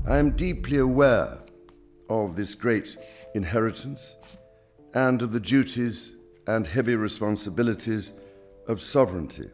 I am deeply aware of this great inheritance and of the duties and heavy responsibilities of sovereignty,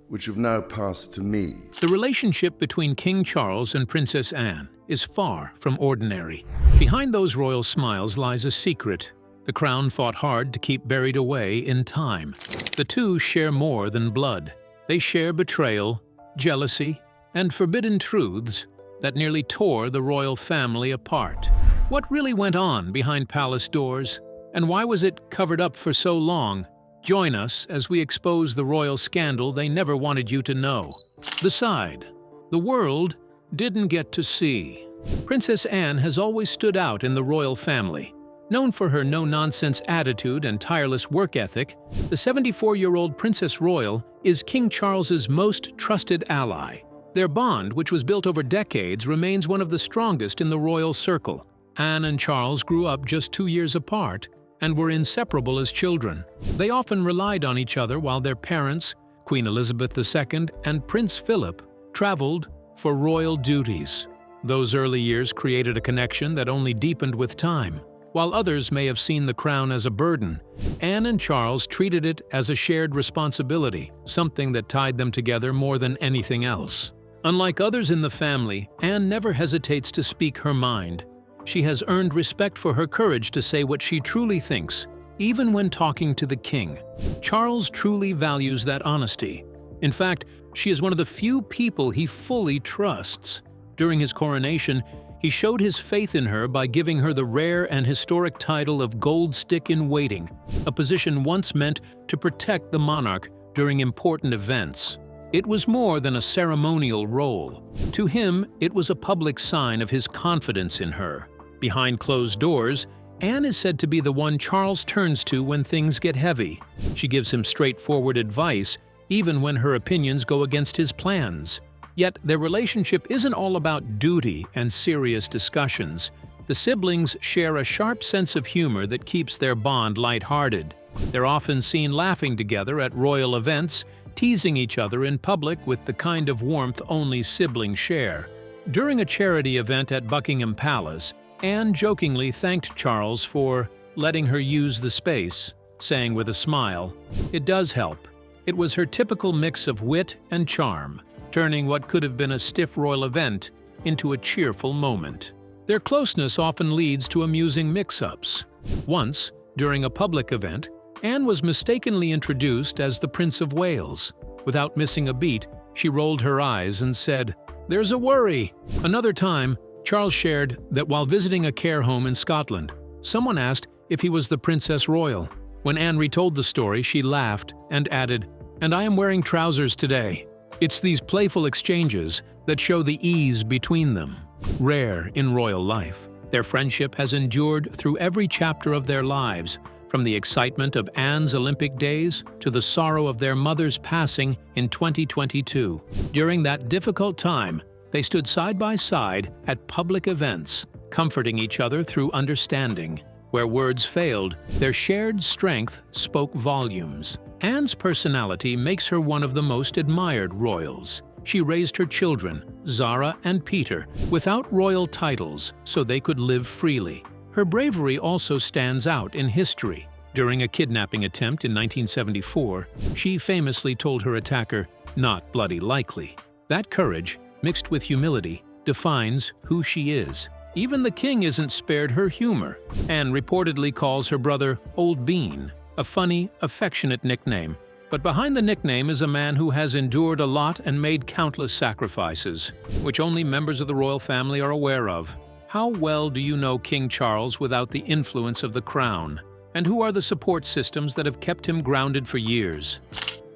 which have now passed to me. The relationship between King Charles and Princess Anne is far from ordinary. Behind those royal smiles lies a secret the crown fought hard to keep buried away in time. The two share more than blood. They share betrayal, jealousy, and forbidden truths that nearly tore the royal family apart. What really went on behind palace doors, and why was it covered up for so long? Join us as we expose the royal scandal they never wanted you to know. The side the world didn't get to see. Princess Anne has always stood out in the royal family. Known for her no-nonsense attitude and tireless work ethic, the 74-year-old Princess Royal is King Charles's most trusted ally. Their bond, which was built over decades, remains one of the strongest in the royal circle. Anne and Charles grew up just 2 years apart and were inseparable as children. They often relied on each other while their parents, Queen Elizabeth II and Prince Philip, traveled for royal duties. Those early years created a connection that only deepened with time. While others may have seen the crown as a burden, Anne and Charles treated it as a shared responsibility, something that tied them together more than anything else. Unlike others in the family, Anne never hesitates to speak her mind. She has earned respect for her courage to say what she truly thinks, even when talking to the king. Charles truly values that honesty. In fact, she is one of the few people he fully trusts. During his coronation, he showed his faith in her by giving her the rare and historic title of Gold Stick in Waiting, a position once meant to protect the monarch during important events. It was more than a ceremonial role. To him, it was a public sign of his confidence in her. Behind closed doors, Anne is said to be the one Charles turns to when things get heavy. She gives him straightforward advice, even when her opinions go against his plans. Yet their relationship isn't all about duty and serious discussions. The siblings share a sharp sense of humor that keeps their bond lighthearted. They're often seen laughing together at royal events, teasing each other in public with the kind of warmth only siblings share. During a charity event at Buckingham Palace, Anne jokingly thanked Charles for letting her use the space, saying with a smile, "It does help." It was her typical mix of wit and charm, turning what could have been a stiff royal event into a cheerful moment. Their closeness often leads to amusing mix-ups. Once, during a public event, Anne was mistakenly introduced as the Prince of Wales. Without missing a beat, she rolled her eyes and said, "There's a worry." Another time, Charles shared that while visiting a care home in Scotland, someone asked if he was the Princess Royal. When Anne retold the story, she laughed and added, "And I am wearing trousers today." It's these playful exchanges that show the ease between them, rare in royal life. Their friendship has endured through every chapter of their lives, from the excitement of Anne's Olympic days to the sorrow of their mother's passing in 2022. During that difficult time, they stood side by side at public events, comforting each other through understanding. Where words failed, their shared strength spoke volumes. Anne's personality makes her one of the most admired royals. She raised her children, Zara and Peter, without royal titles so they could live freely. Her bravery also stands out in history. During a kidnapping attempt in 1974, she famously told her attacker, "Not bloody likely." That courage, mixed with humility, defines who she is. Even the king isn't spared her humor. Anne reportedly calls her brother Old Bean, a funny, affectionate nickname. But behind the nickname is a man who has endured a lot and made countless sacrifices, which only members of the royal family are aware of. How well do you know King Charles without the influence of the crown? And who are the support systems that have kept him grounded for years?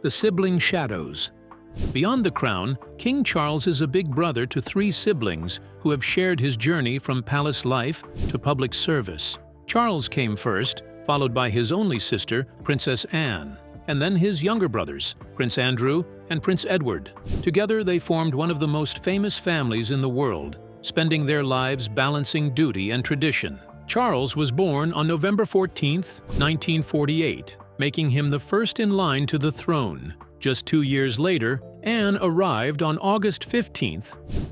The sibling shadows. Beyond the crown, King Charles is a big brother to 3 siblings who have shared his journey from palace life to public service. Charles came first, followed by his only sister, Princess Anne, and then his younger brothers, Prince Andrew and Prince Edward. Together they formed one of the most famous families in the world, spending their lives balancing duty and tradition. Charles was born on November 14, 1948, making him the first in line to the throne. Just 2 years later, Anne arrived on August 15,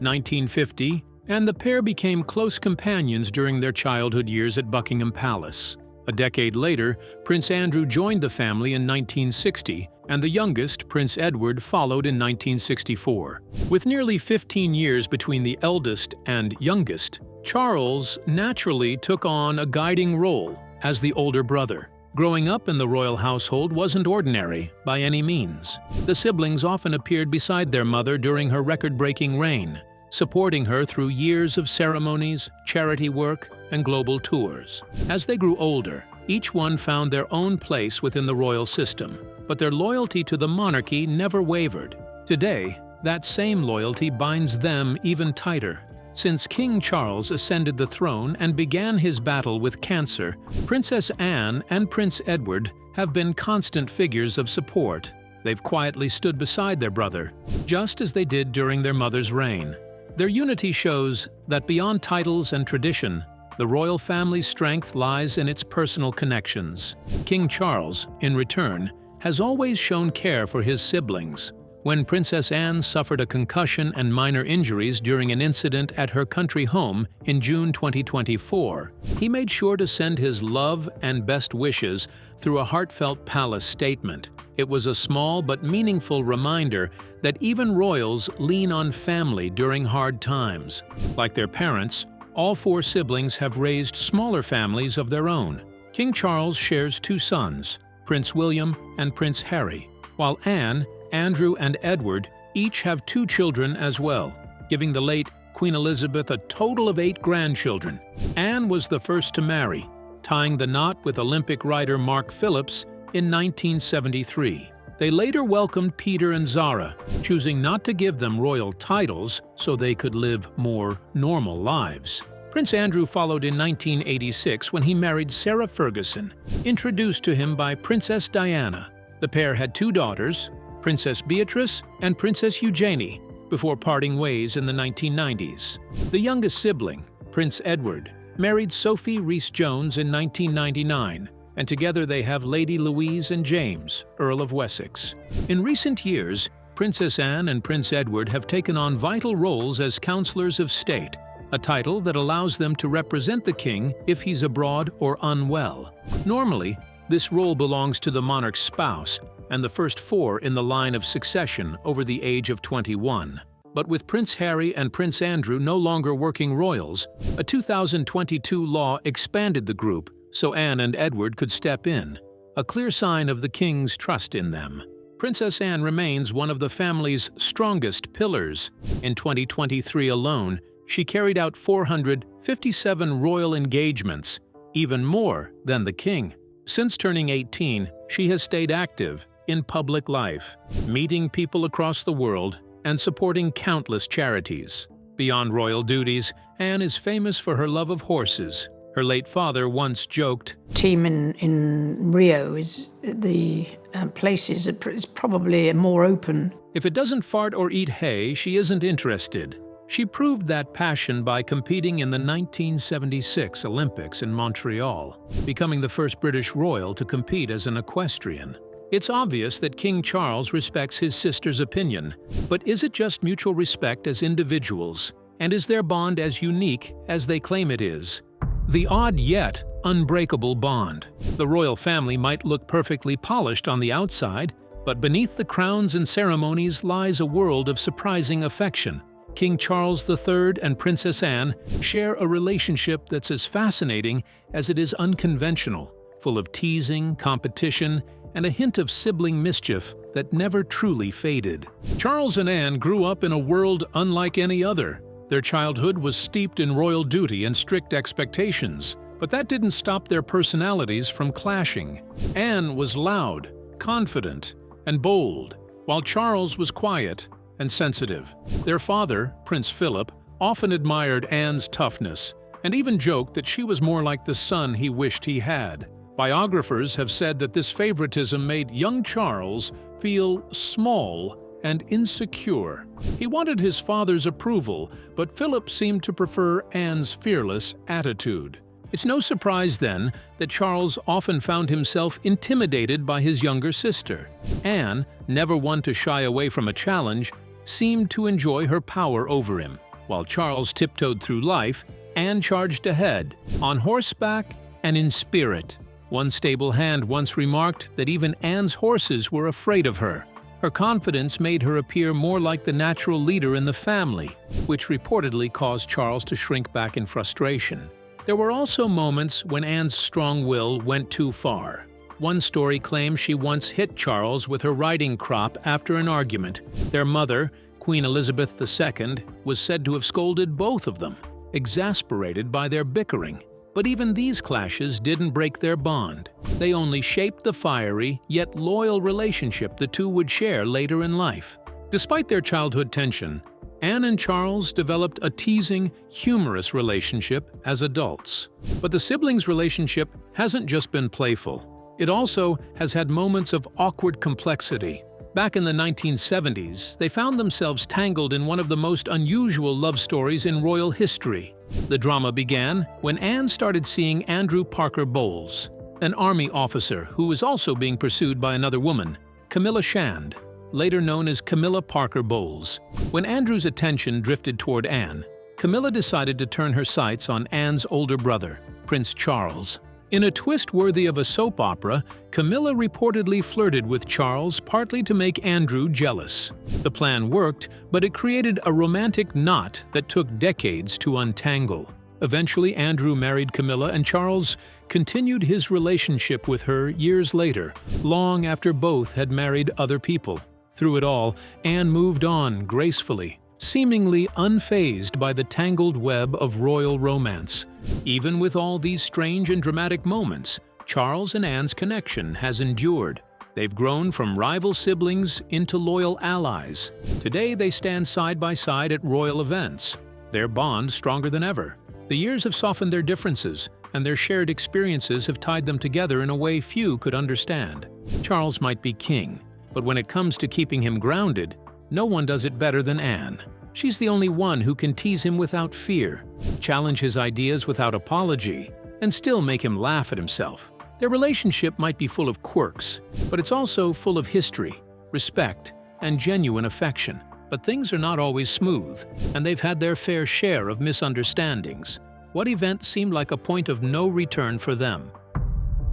1950, and the pair became close companions during their childhood years at Buckingham Palace. A decade later, Prince Andrew joined the family in 1960, and the youngest, Prince Edward, followed in 1964. With nearly 15 years between the eldest and youngest, Charles naturally took on a guiding role as the older brother. Growing up in the royal household wasn't ordinary by any means. The siblings often appeared beside their mother during her record-breaking reign, supporting her through years of ceremonies, charity work, and global tours. As they grew older, each one found their own place within the royal system, but their loyalty to the monarchy never wavered. Today, that same loyalty binds them even tighter. Since King Charles ascended the throne and began his battle with cancer, Princess Anne and Prince Edward have been constant figures of support. They've quietly stood beside their brother, just as they did during their mother's reign. Their unity shows that beyond titles and tradition, the royal family's strength lies in its personal connections. King Charles, in return, has always shown care for his siblings. When Princess Anne suffered a concussion and minor injuries during an incident at her country home in June 2024, he made sure to send his love and best wishes through a heartfelt palace statement. It was a small but meaningful reminder that even royals lean on family during hard times. Like their parents, all four siblings have raised smaller families of their own. King Charles shares two sons, Prince William and Prince Harry, while Anne, Andrew, and Edward each have two children as well, giving the late Queen Elizabeth a total of 8 grandchildren. Anne was the first to marry, tying the knot with Olympic rider Mark Phillips in 1973. They later welcomed Peter and Zara, choosing not to give them royal titles so they could live more normal lives. Prince Andrew followed in 1986 when he married Sarah Ferguson, introduced to him by Princess Diana. The pair had 2 daughters, Princess Beatrice and Princess Eugenie, before parting ways in the 1990s. The youngest sibling, Prince Edward, married Sophie Rhys-Jones in 1999, and together they have Lady Louise and James, Earl of Wessex. In recent years, Princess Anne and Prince Edward have taken on vital roles as counselors of state, a title that allows them to represent the king if he's abroad or unwell. Normally, this role belongs to the monarch's spouse and the first 4 in the line of succession over the age of 21. But with Prince Harry and Prince Andrew no longer working royals, a 2022 law expanded the group so Anne and Edward could step in, a clear sign of the king's trust in them. Princess Anne remains one of the family's strongest pillars. In 2023 alone, she carried out 457 royal engagements, even more than the king. Since turning 18, she has stayed active in public life, meeting people across the world and supporting countless charities. Beyond royal duties, Anne is famous for her love of horses. Her late father once joked, Team in Rio is the places is probably more open. "If it doesn't fart or eat hay, she isn't interested." She proved that passion by competing in the 1976 Olympics in Montreal, becoming the first British royal to compete as an equestrian. It's obvious that King Charles respects his sister's opinion, but is it just mutual respect as individuals? And is their bond as unique as they claim it is? The odd yet unbreakable bond. The royal family might look perfectly polished on the outside, but beneath the crowns and ceremonies lies a world of surprising affection. King Charles III and Princess Anne share a relationship that's as fascinating as it is unconventional, full of teasing, competition, and a hint of sibling mischief that never truly faded. Charles and Anne grew up in a world unlike any other. Their childhood was steeped in royal duty and strict expectations, but that didn't stop their personalities from clashing. Anne was loud, confident, and bold, while Charles was quiet and sensitive. Their father, Prince Philip, often admired Anne's toughness and even joked that she was more like the son he wished he had. Biographers have said that this favoritism made young Charles feel small and insecure. He wanted his father's approval, but Philip seemed to prefer Anne's fearless attitude. It's no surprise, then, that Charles often found himself intimidated by his younger sister. Anne, never one to shy away from a challenge, seemed to enjoy her power over him. While Charles tiptoed through life, Anne charged ahead, on horseback and in spirit. One stable hand once remarked that even Anne's horses were afraid of her. Her confidence made her appear more like the natural leader in the family, which reportedly caused Charles to shrink back in frustration. There were also moments when Anne's strong will went too far. One story claims she once hit Charles with her riding crop after an argument. Their mother, Queen Elizabeth II, was said to have scolded both of them, exasperated by their bickering. But even these clashes didn't break their bond. They only shaped the fiery, yet loyal relationship the two would share later in life. Despite their childhood tension, Anne and Charles developed a teasing, humorous relationship as adults. But the siblings' relationship hasn't just been playful. It also has had moments of awkward complexity. Back in the 1970s, they found themselves tangled in one of the most unusual love stories in royal history. The drama began when Anne started seeing Andrew Parker Bowles, an army officer who was also being pursued by another woman, Camilla Shand, later known as Camilla Parker Bowles. When Andrew's attention drifted toward Anne, Camilla decided to turn her sights on Anne's older brother, Prince Charles. In a twist worthy of a soap opera, Camilla reportedly flirted with Charles partly to make Andrew jealous. The plan worked, but it created a romantic knot that took decades to untangle. Eventually, Andrew married Camilla, and Charles continued his relationship with her years later, long after both had married other people. Through it all, Anne moved on gracefully, seemingly unfazed by the tangled web of royal romance. Even with all these strange and dramatic moments, Charles and Anne's connection has endured. They've grown from rival siblings into loyal allies. Today they stand side by side at royal events, their bond stronger than ever. The years have softened their differences, and their shared experiences have tied them together in a way few could understand. Charles might be king, but when it comes to keeping him grounded, no one does it better than Anne. She's the only one who can tease him without fear, challenge his ideas without apology, and still make him laugh at himself. Their relationship might be full of quirks, but it's also full of history, respect, and genuine affection. But things are not always smooth, and they've had their fair share of misunderstandings. What event seemed like a point of no return for them?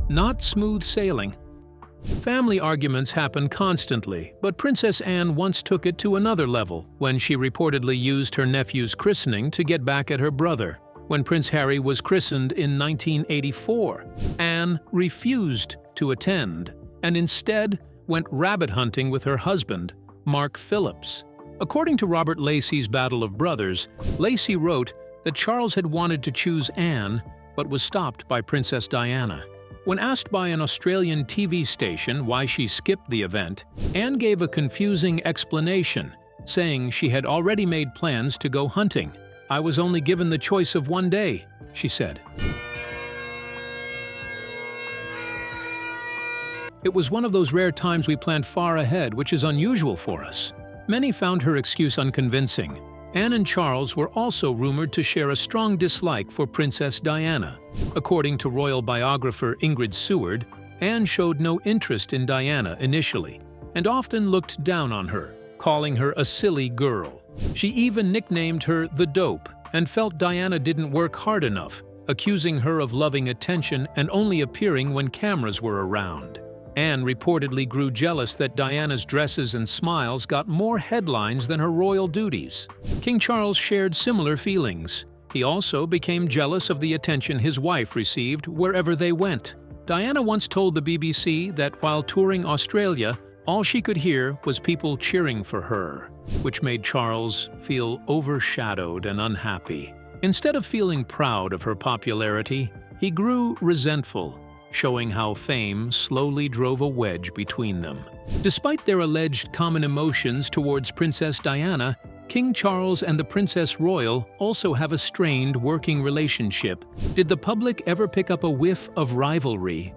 Not smooth sailing. Family arguments happen constantly, but Princess Anne once took it to another level when she reportedly used her nephew's christening to get back at her brother. When Prince Harry was christened in 1984, Anne refused to attend and instead went rabbit hunting with her husband, Mark Phillips. According to Robert Lacey's Battle of Brothers, Lacey wrote that Charles had wanted to choose Anne but was stopped by Princess Diana. When asked by an Australian TV station why she skipped the event, Anne gave a confusing explanation, saying she had already made plans to go hunting. "I was only given the choice of one day," she said. It was one of those rare times we planned far ahead, which is unusual for us. Many found her excuse unconvincing. Anne and Charles were also rumored to share a strong dislike for Princess Diana. According to royal biographer Ingrid Seward, Anne showed no interest in Diana initially, and often looked down on her, calling her a silly girl. She even nicknamed her the Dope, and felt Diana didn't work hard enough, accusing her of loving attention and only appearing when cameras were around. Anne reportedly grew jealous that Diana's dresses and smiles got more headlines than her royal duties. King Charles shared similar feelings. He also became jealous of the attention his wife received wherever they went. Diana once told the BBC that while touring Australia, all she could hear was people cheering for her, which made Charles feel overshadowed and unhappy. Instead of feeling proud of her popularity, he grew resentful, showing how fame slowly drove a wedge between them. Despite their alleged common emotions towards Princess Diana, King Charles and the Princess Royal also have a strained working relationship. Did the public ever pick up a whiff of rivalry?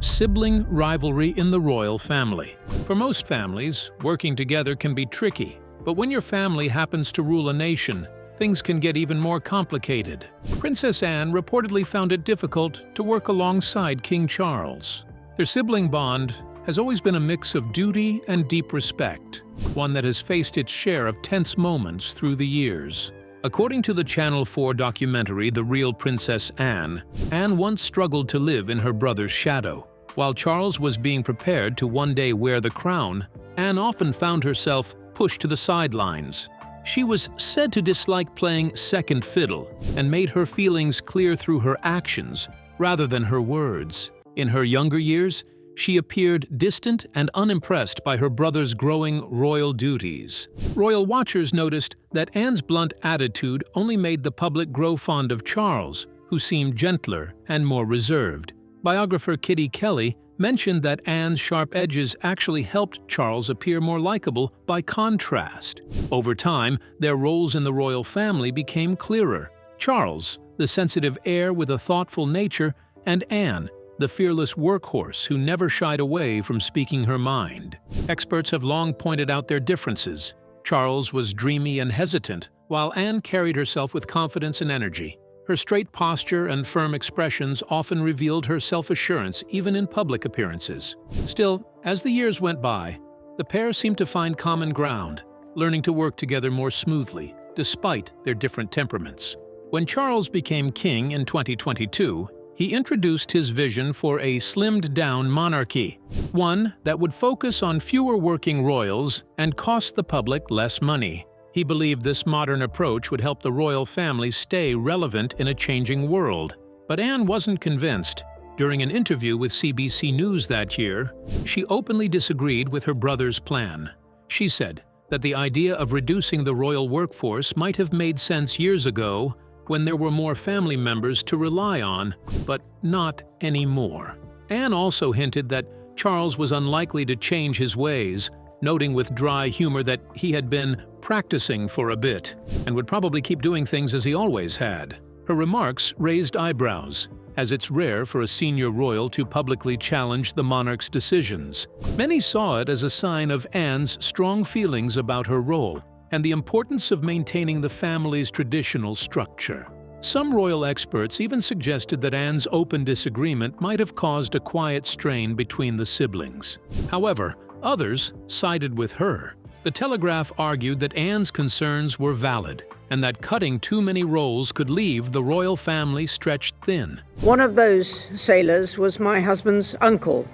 Sibling rivalry in the royal family. For most families, working together can be tricky, but when your family happens to rule a nation, things can get even more complicated. Princess Anne reportedly found it difficult to work alongside King Charles. Their sibling bond has always been a mix of duty and deep respect, one that has faced its share of tense moments through the years. According to the Channel 4 documentary The Real Princess Anne, Anne once struggled to live in her brother's shadow. While Charles was being prepared to one day wear the crown, Anne often found herself pushed to the sidelines. She was said to dislike playing second fiddle and made her feelings clear through her actions rather than her words. In her younger years, she appeared distant and unimpressed by her brother's growing royal duties. Royal watchers noticed that Anne's blunt attitude only made the public grow fond of Charles, who seemed gentler and more reserved. Biographer Kitty Kelly mentioned that Anne's sharp edges actually helped Charles appear more likable by contrast. Over time, their roles in the royal family became clearer. Charles, the sensitive heir with a thoughtful nature, and Anne, the fearless workhorse who never shied away from speaking her mind. Experts have long pointed out their differences. Charles was dreamy and hesitant, while Anne carried herself with confidence and energy. Her straight posture and firm expressions often revealed her self-assurance even in public appearances. Still, as the years went by, the pair seemed to find common ground, learning to work together more smoothly, despite their different temperaments. When Charles became king in 2022, he introduced his vision for a slimmed-down monarchy, one that would focus on fewer working royals and cost the public less money. He believed this modern approach would help the royal family stay relevant in a changing world. But Anne wasn't convinced. During an interview with CBC News that year, she openly disagreed with her brother's plan. She said that the idea of reducing the royal workforce might have made sense years ago, when there were more family members to rely on, but not anymore. Anne also hinted that Charles was unlikely to change his ways, noting with dry humor that he had been practicing for a bit and would probably keep doing things as he always had. Her remarks raised eyebrows, as it's rare for a senior royal to publicly challenge the monarch's decisions. Many saw it as a sign of Anne's strong feelings about her role and the importance of maintaining the family's traditional structure. Some royal experts even suggested that Anne's open disagreement might have caused a quiet strain between the siblings. However, others sided with her. The Telegraph argued that Anne's concerns were valid and that cutting too many roles could leave the royal family stretched thin. One of those sailors was my husband's uncle,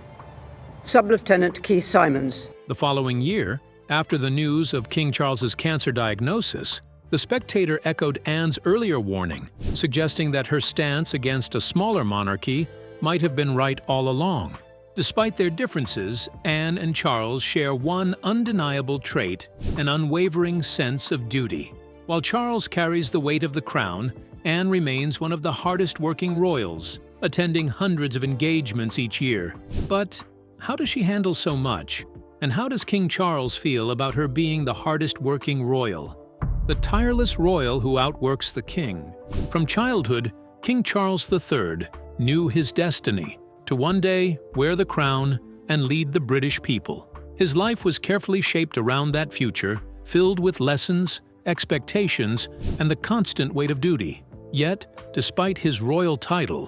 Sub-Lieutenant Keith Simons. The following year, after the news of King Charles's cancer diagnosis, The Spectator echoed Anne's earlier warning, suggesting that her stance against a smaller monarchy might have been right all along. Despite their differences, Anne and Charles share one undeniable trait: an unwavering sense of duty. While Charles carries the weight of the crown, Anne remains one of the hardest-working royals, attending hundreds of engagements each year. But how does she handle so much? And how does King Charles feel about her being the hardest-working royal? The tireless royal who outworks the king. From childhood, King Charles III knew his destiny to one day wear the crown and lead the British people. His life was carefully shaped around that future, filled with lessons, expectations, and the constant weight of duty. Yet, despite his royal title,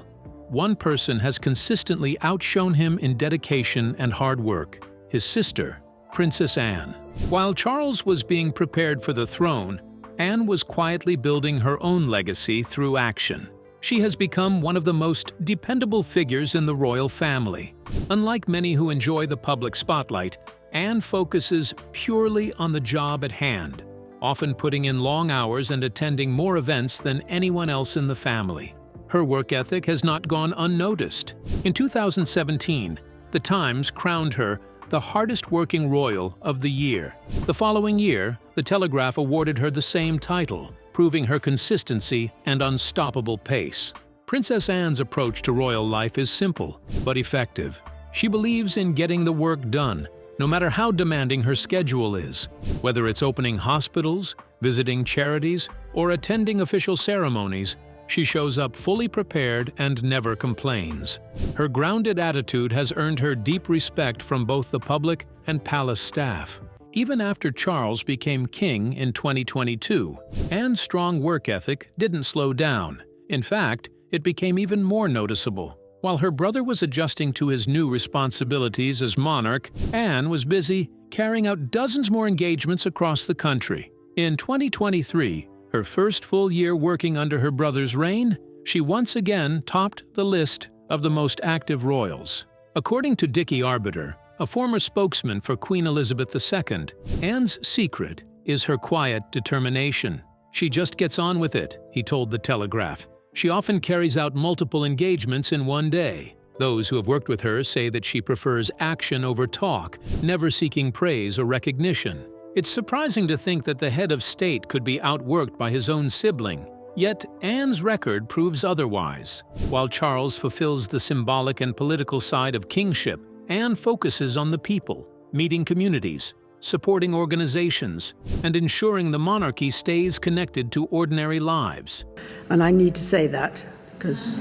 one person has consistently outshone him in dedication and hard work: his sister, Princess Anne. While Charles was being prepared for the throne, Anne was quietly building her own legacy through action. She has become one of the most dependable figures in the royal family. Unlike many who enjoy the public spotlight, Anne focuses purely on the job at hand, often putting in long hours and attending more events than anyone else in the family. Her work ethic has not gone unnoticed. In 2017, The Times crowned her the hardest-working royal of the year. The following year, The Telegraph awarded her the same title, proving her consistency and unstoppable pace. Princess Anne's approach to royal life is simple, but effective. She believes in getting the work done, no matter how demanding her schedule is. Whether it's opening hospitals, visiting charities, or attending official ceremonies, she shows up fully prepared and never complains. Her grounded attitude has earned her deep respect from both the public and palace staff. Even after Charles became king in 2022, Anne's strong work ethic didn't slow down. In fact, it became even more noticeable. While her brother was adjusting to his new responsibilities as monarch, Anne was busy carrying out dozens more engagements across the country. In 2023, Her first full year working under her brother's reign, she once again topped the list of the most active royals. According to Dickie Arbiter, a former spokesman for Queen Elizabeth II, Anne's secret is her quiet determination. She just gets on with it, he told The Telegraph. She often carries out multiple engagements in one day. Those who have worked with her say that she prefers action over talk, never seeking praise or recognition. It's surprising to think that the head of state could be outworked by his own sibling. Yet Anne's record proves otherwise. While Charles fulfills the symbolic and political side of kingship, Anne focuses on the people, meeting communities, supporting organizations, and ensuring the monarchy stays connected to ordinary lives. And I need to say that because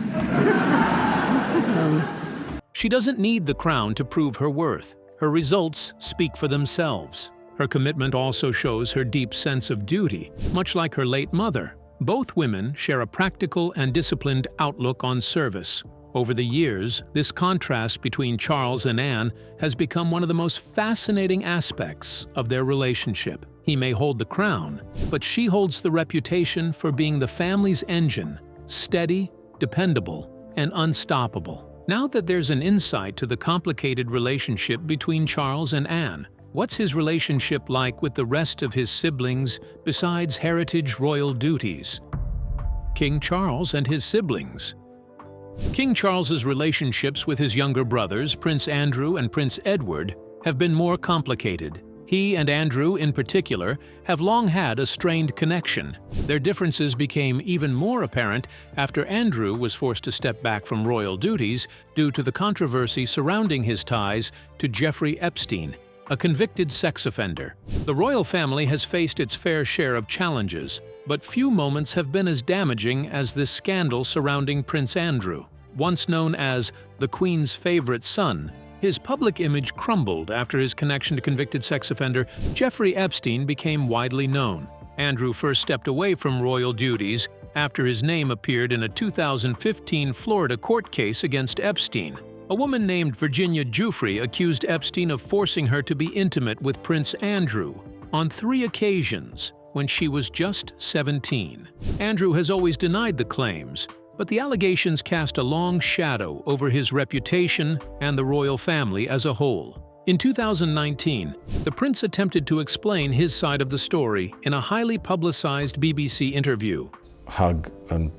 She doesn't need the crown to prove her worth. Her results speak for themselves. Her commitment also shows her deep sense of duty, much like her late mother. Both women share a practical and disciplined outlook on service. Over the years, this contrast between Charles and Anne has become one of the most fascinating aspects of their relationship. He may hold the crown, but she holds the reputation for being the family's engine, steady, dependable, and unstoppable. Now that there's an insight to the complicated relationship between Charles and Anne, what's his relationship like with the rest of his siblings besides heritage royal duties? King Charles and his siblings. King Charles's relationships with his younger brothers, Prince Andrew and Prince Edward, have been more complicated. He and Andrew, in particular, have long had a strained connection. Their differences became even more apparent after Andrew was forced to step back from royal duties due to the controversy surrounding his ties to Jeffrey Epstein, a convicted sex offender. The royal family has faced its fair share of challenges, but few moments have been as damaging as this scandal surrounding Prince Andrew. Once known as the Queen's favorite son, his public image crumbled after his connection to convicted sex offender Jeffrey Epstein became widely known. Andrew first stepped away from royal duties after his name appeared in a 2015 Florida court case against Epstein. A woman named Virginia Giuffre accused Epstein of forcing her to be intimate with Prince Andrew on 3 occasions when she was just 17. Andrew has always denied the claims, but the allegations cast a long shadow over his reputation and the royal family as a whole. In 2019, the prince attempted to explain his side of the story in a highly publicized BBC interview. Hug and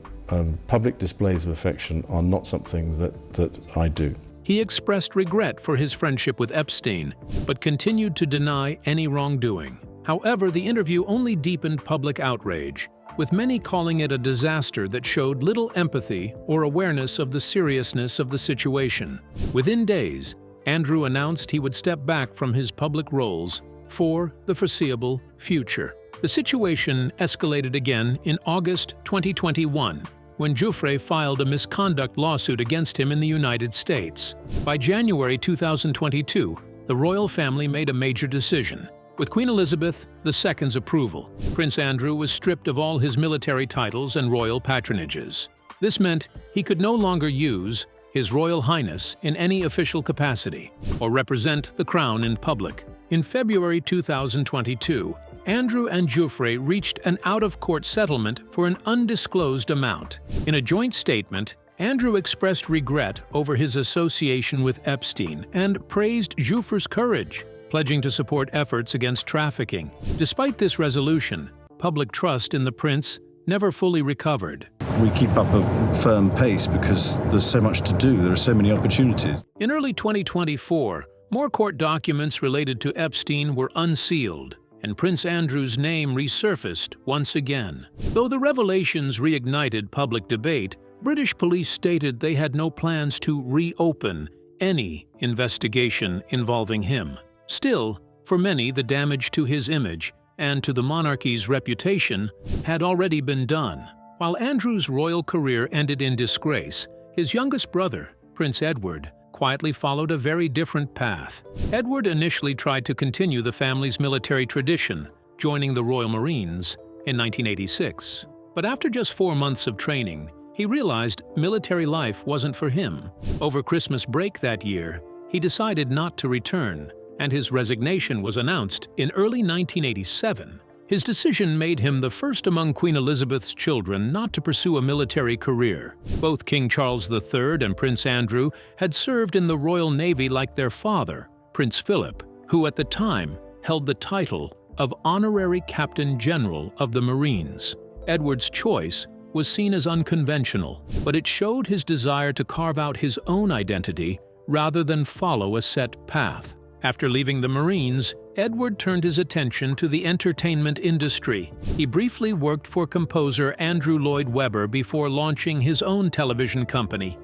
public displays of affection are not something that I do. He expressed regret for his friendship with Epstein, but continued to deny any wrongdoing. However, the interview only deepened public outrage, with many calling it a disaster that showed little empathy or awareness of the seriousness of the situation. Within days, Andrew announced he would step back from his public roles for the foreseeable future. The situation escalated again in August 2021, when Giuffre filed a misconduct lawsuit against him in the United States. By January 2022, the royal family made a major decision. With Queen Elizabeth II's approval, Prince Andrew was stripped of all his military titles and royal patronages. This meant he could no longer use His Royal Highness in any official capacity or represent the crown in public. In February 2022, Andrew and Giuffre reached an out-of-court settlement for an undisclosed amount. In a joint statement, Andrew expressed regret over his association with Epstein and praised Giuffre's courage, pledging to support efforts against trafficking. Despite this resolution, public trust in the prince never fully recovered. We keep up a firm pace because there's so much to do, there are so many opportunities. In early 2024, more court documents related to Epstein were unsealed, and Prince Andrew's name resurfaced once again. Though the revelations reignited public debate, British police stated they had no plans to reopen any investigation involving him. Still, for many, the damage to his image and to the monarchy's reputation had already been done. While Andrew's royal career ended in disgrace, his youngest brother, Prince Edward, quietly followed a very different path. Edward initially tried to continue the family's military tradition, joining the Royal Marines in 1986. But after just 4 months of training, he realized military life wasn't for him. Over Christmas break that year, he decided not to return, and his resignation was announced in early 1987. His decision made him the first among Queen Elizabeth's children not to pursue a military career. Both King Charles III and Prince Andrew had served in the Royal Navy like their father, Prince Philip, who at the time held the title of Honorary Captain General of the Marines. Edward's choice was seen as unconventional, but it showed his desire to carve out his own identity rather than follow a set path. After leaving the Marines, Edward turned his attention to the entertainment industry. He briefly worked for composer Andrew Lloyd Webber before launching his own television company.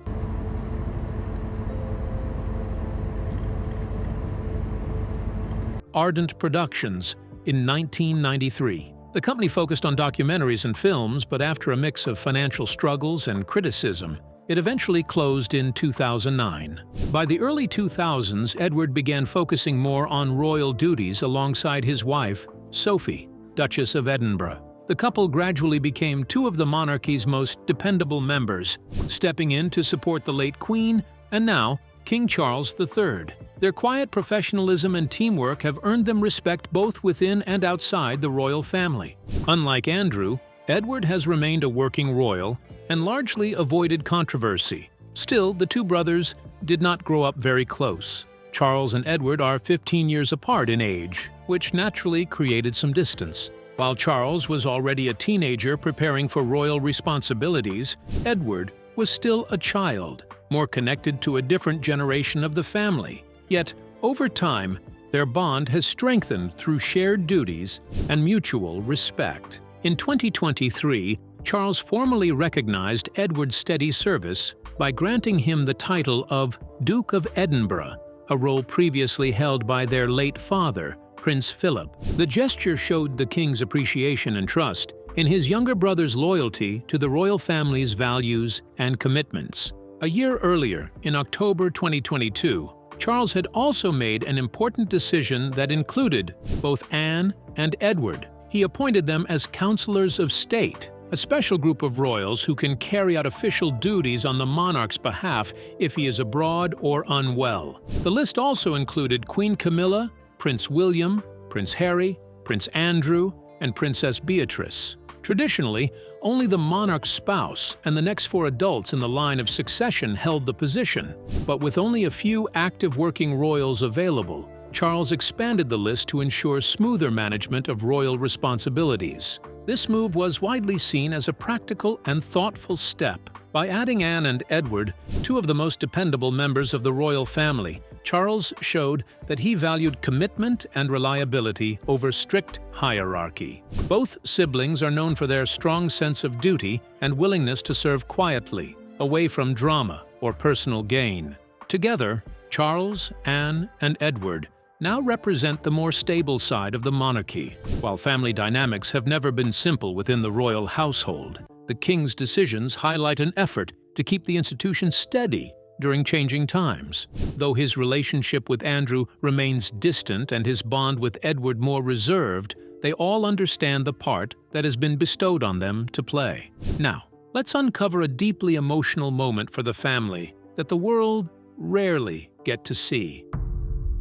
Ardent Productions in 1993. The company focused on documentaries and films, but after a mix of financial struggles and criticism, it eventually closed in 2009. By the early 2000s, Edward began focusing more on royal duties alongside his wife, Sophie, Duchess of Edinburgh. The couple gradually became two of the monarchy's most dependable members, stepping in to support the late Queen and now King Charles III. Their quiet professionalism and teamwork have earned them respect both within and outside the royal family. Unlike Andrew, Edward has remained a working royal and largely avoided controversy. Still, the two brothers did not grow up very close. Charles and Edward are 15 years apart in age, which naturally created some distance. While Charles was already a teenager preparing for royal responsibilities, Edward was still a child, more connected to a different generation of the family. Yet, over time, their bond has strengthened through shared duties and mutual respect. In 2023, Charles formally recognized Edward's steady service by granting him the title of Duke of Edinburgh, a role previously held by their late father, Prince Philip. The gesture showed the king's appreciation and trust in his younger brother's loyalty to the royal family's values and commitments. A year earlier, in October 2022, Charles had also made an important decision that included both Anne and Edward. He appointed them as counselors of state, a special group of royals who can carry out official duties on the monarch's behalf if he is abroad or unwell. The list also included Queen Camilla, Prince William, Prince Harry, Prince Andrew, and Princess Beatrice. Traditionally, only the monarch's spouse and the next 4 adults in the line of succession held the position, but with only a few active working royals available, Charles expanded the list to ensure smoother management of royal responsibilities. This move was widely seen as a practical and thoughtful step. By adding Anne and Edward, two of the most dependable members of the royal family, Charles showed that he valued commitment and reliability over strict hierarchy. Both siblings are known for their strong sense of duty and willingness to serve quietly, away from drama or personal gain. Together, Charles, Anne, and Edward now represent the more stable side of the monarchy. While family dynamics have never been simple within the royal household, the king's decisions highlight an effort to keep the institution steady during changing times. Though his relationship with Andrew remains distant and his bond with Edward more reserved, they all understand the part that has been bestowed on them to play. Now, let's uncover a deeply emotional moment for the family that the world rarely gets to see.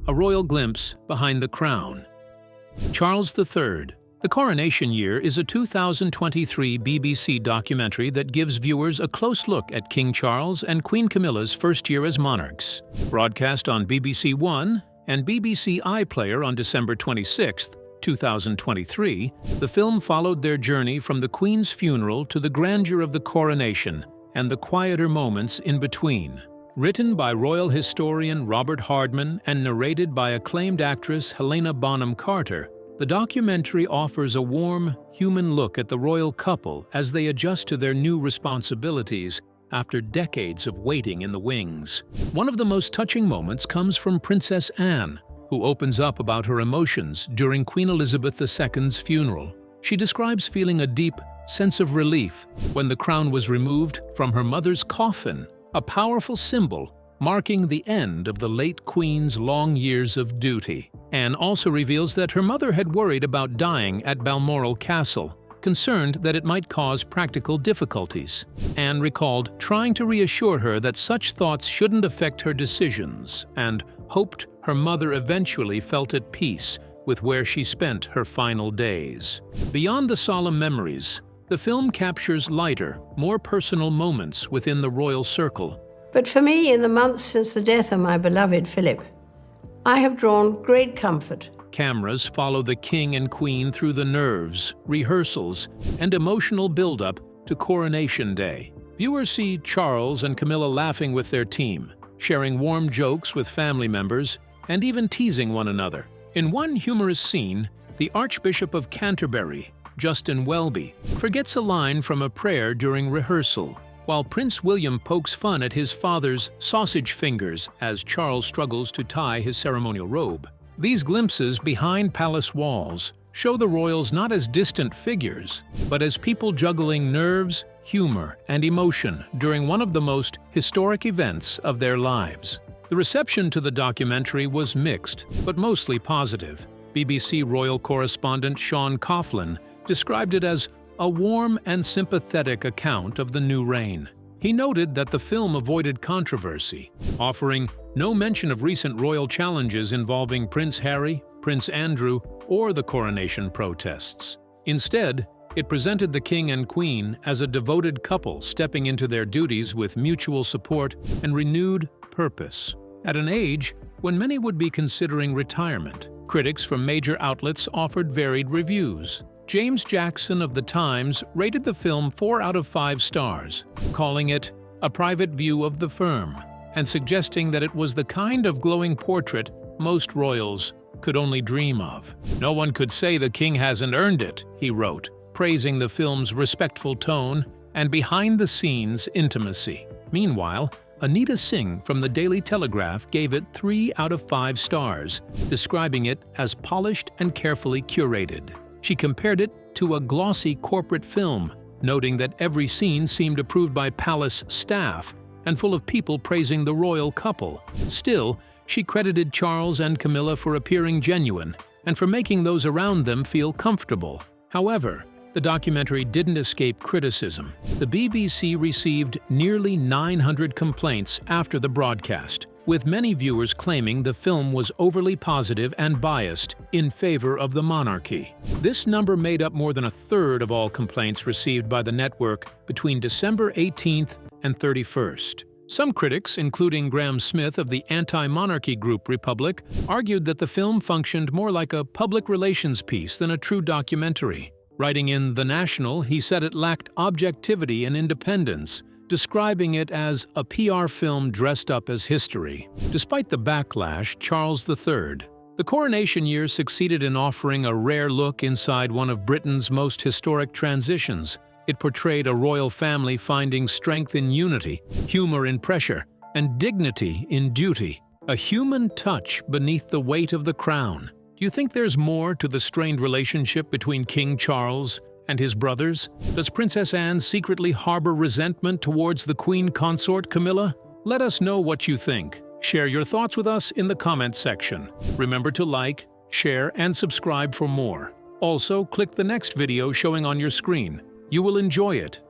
A royal glimpse behind the crown. Charles III. The Coronation Year is a 2023 BBC documentary that gives viewers a close look at King Charles and Queen Camilla's first year as monarchs. Broadcast on BBC One and BBC iPlayer on December 26, 2023, the film followed their journey from the Queen's funeral to the grandeur of the coronation and the quieter moments in between. Written by royal historian Robert Hardman and narrated by acclaimed actress Helena Bonham Carter, the documentary offers a warm, human look at the royal couple as they adjust to their new responsibilities after decades of waiting in the wings. One of the most touching moments comes from Princess Anne, who opens up about her emotions during Queen Elizabeth II's funeral. She describes feeling a deep sense of relief when the crown was removed from her mother's coffin, a powerful symbol marking the end of the late Queen's long years of duty. Anne also reveals that her mother had worried about dying at Balmoral Castle, concerned that it might cause practical difficulties. Anne recalled trying to reassure her that such thoughts shouldn't affect her decisions and hoped her mother eventually felt at peace with where she spent her final days. Beyond the solemn memories, the film captures lighter, more personal moments within the royal circle. But for me, in the months since the death of my beloved Philip, I have drawn great comfort. Cameras follow the king and queen through the nerves, rehearsals, and emotional build-up to Coronation Day. Viewers see Charles and Camilla laughing with their team, sharing warm jokes with family members, and even teasing one another. In one humorous scene, the Archbishop of Canterbury, Justin Welby, forgets a line from a prayer during rehearsal, while Prince William pokes fun at his father's sausage fingers as Charles struggles to tie his ceremonial robe. These glimpses behind palace walls show the royals not as distant figures, but as people juggling nerves, humor, and emotion during one of the most historic events of their lives. The reception to the documentary was mixed, but mostly positive. BBC royal correspondent Sean Coughlin described it as a warm and sympathetic account of the new reign. He noted that the film avoided controversy, offering no mention of recent royal challenges involving Prince Harry, Prince Andrew, or the coronation protests. Instead, it presented the king and queen as a devoted couple stepping into their duties with mutual support and renewed purpose. At an age when many would be considering retirement, critics from major outlets offered varied reviews. James Jackson of The Times rated the film 4 out of 5 stars, calling it a private view of the firm, and suggesting that it was the kind of glowing portrait most royals could only dream of. "No one could say the king hasn't earned it," he wrote, praising the film's respectful tone and behind-the-scenes intimacy. Meanwhile, Anita Singh from the Daily Telegraph gave it 3 out of 5 stars, describing it as polished and carefully curated. She compared it to a glossy corporate film, noting that every scene seemed approved by palace staff and full of people praising the royal couple. Still, she credited Charles and Camilla for appearing genuine and for making those around them feel comfortable. However, the documentary didn't escape criticism. The BBC received nearly 900 complaints after the broadcast, with many viewers claiming the film was overly positive and biased in favor of the monarchy. This number made up more than a third of all complaints received by the network between December 18th and 31st. Some critics, including Graham Smith of the anti-monarchy group Republic, argued that the film functioned more like a public relations piece than a true documentary. Writing in The National, he said it lacked objectivity and independence, describing it as a PR film dressed up as history. Despite the backlash, Charles III, the coronation year succeeded in offering a rare look inside one of Britain's most historic transitions. It portrayed a royal family finding strength in unity, humor in pressure, and dignity in duty. A human touch beneath the weight of the crown. Do you think there's more to the strained relationship between King Charles and his brothers? Does Princess Anne secretly harbor resentment towards the Queen Consort Camilla? Let us know what you think. Share your thoughts with us in the comments section. Remember to like, share, and subscribe for more. Also, click the next video showing on your screen. You will enjoy it.